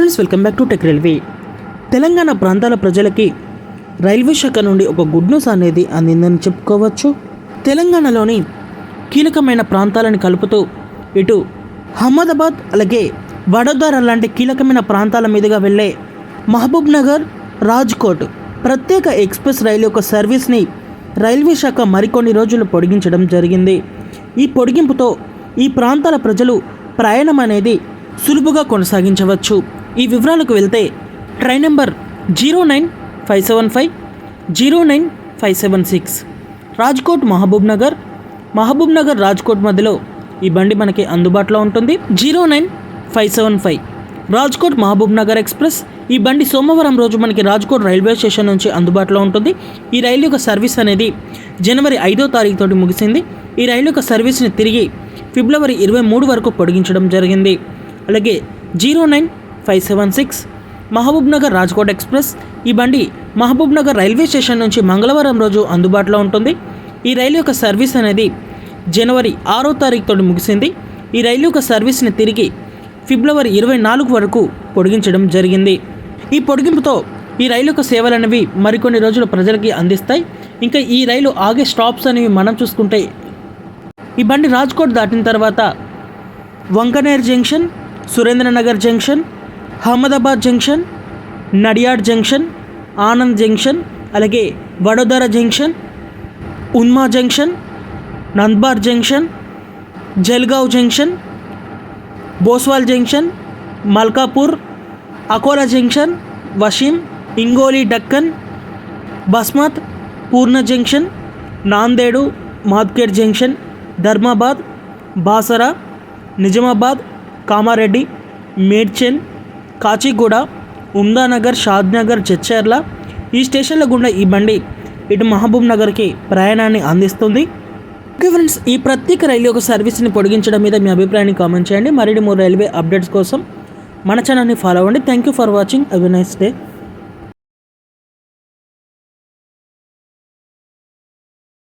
Friends, welcome back to tech railway. Telangana ప్రాంతాల ప్రజలకి railway శాఖ నుండి ఒక గుడ్ న్యూస్ అనేది అందిందని చెప్పుకోవచ్చు. తెలంగాణలోని కీలకమైన ప్రాంతాలను కలుపుతూ ఇటు అహ్మదాబాద్ అలాగే వడోదర లాంటి కీలకమైన ప్రాంతాల మీదుగా వెళ్ళే మహబూబ్ నగర్, రాజ్కోట్ ప్రత్యేక ఎక్స్ప్రెస్ రైలు యొక్క సర్వీస్ని రైల్వే శాఖ మరికొన్ని రోజులు పొడిగించడం జరిగింది. ఈ పొడిగింపుతో ఈ ప్రాంతాల ప్రజలు ప్రయాణం అనేది సులువుగా కొనసాగించవచ్చు. ఈ వివరాలకు వెళ్తే ట్రైన్ నెంబర్ 09575, 09576 రాజ్కోట్ మహబూబ్ నగర్ రాజ్కోట్ మధ్యలో ఈ బండి మనకి అందుబాటులో ఉంటుంది. 09575 రాజ్కోట్ మహబూబ్ నగర్ ఎక్స్ప్రెస్. ఈ బండి సోమవారం రోజు మనకి రాజ్కోట్ రైల్వే స్టేషన్ నుంచి అందుబాటులో ఉంటుంది. ఈ రైలు యొక్క సర్వీస్ అనేది జనవరి 5వ తారీఖు తోటి ముగిసింది. ఈ రైలు యొక్క సర్వీస్ని తిరిగి ఫిబ్రవరి 23 వరకు పొడిగించడం జరిగింది. అలాగే 09576 మహబూబ్ నగర్ రాజ్కోట్ ఎక్స్ప్రెస్. ఈ బండి మహబూబ్ నగర్ రైల్వే స్టేషన్ నుంచి మంగళవారం రోజు అందుబాటులో ఉంటుంది. ఈ రైలు యొక్క సర్వీస్ అనేది జనవరి 6వ తారీఖు తోటి ముగిసింది. ఈ రైలు యొక్క సర్వీస్ని తిరిగి ఫిబ్రవరి 24 వరకు పొడిగించడం జరిగింది. ఈ పొడిగింపుతో ఈ రైలు యొక్క సేవలు అనేవి మరికొన్ని రోజులు ప్రజలకి అందిస్తాయి. ఇంకా ఈ రైలు ఆగే స్టాప్స్ అనేవి మనం చూసుకుంటే ఈ బండి రాజ్కోట్ దాటిన తర్వాత Wankaner junction, Surendranagar junction, Ahmedabad junction, Nadiad junction, Anand junction, అలాగే Vadodara junction, Udhna junction, Nandurbar junction, Jalgaon junction, Bhusawal junction, Malkapur, Akola junction, Washim, Hingoli Deccan, Basmat, Purna junction, Nanded, Mudkhed junction, Dharmabad, Basara, Nizamabad, Kamareddy, Medchal, Kacheguda, Umdanagar, Shadnagar, Jadcherla ఈ స్టేషన్ల గుండా ఈ బండి ఇటు మహబూబ్ నగర్కి ప్రయాణాన్ని అందిస్తుంది. ఓకే ఫ్రెండ్స్, ఈ ప్రత్యేక రైలు యొక్క సర్వీస్ని పొడిగించడం మీద మీ అభిప్రాయాన్ని కామెంట్ చేయండి. మరిన్ని 3 రైల్వే అప్డేట్స్ కోసం మన ఛానల్ని ఫాలో అవ్వండి. Thank you for watching. Have a nice day.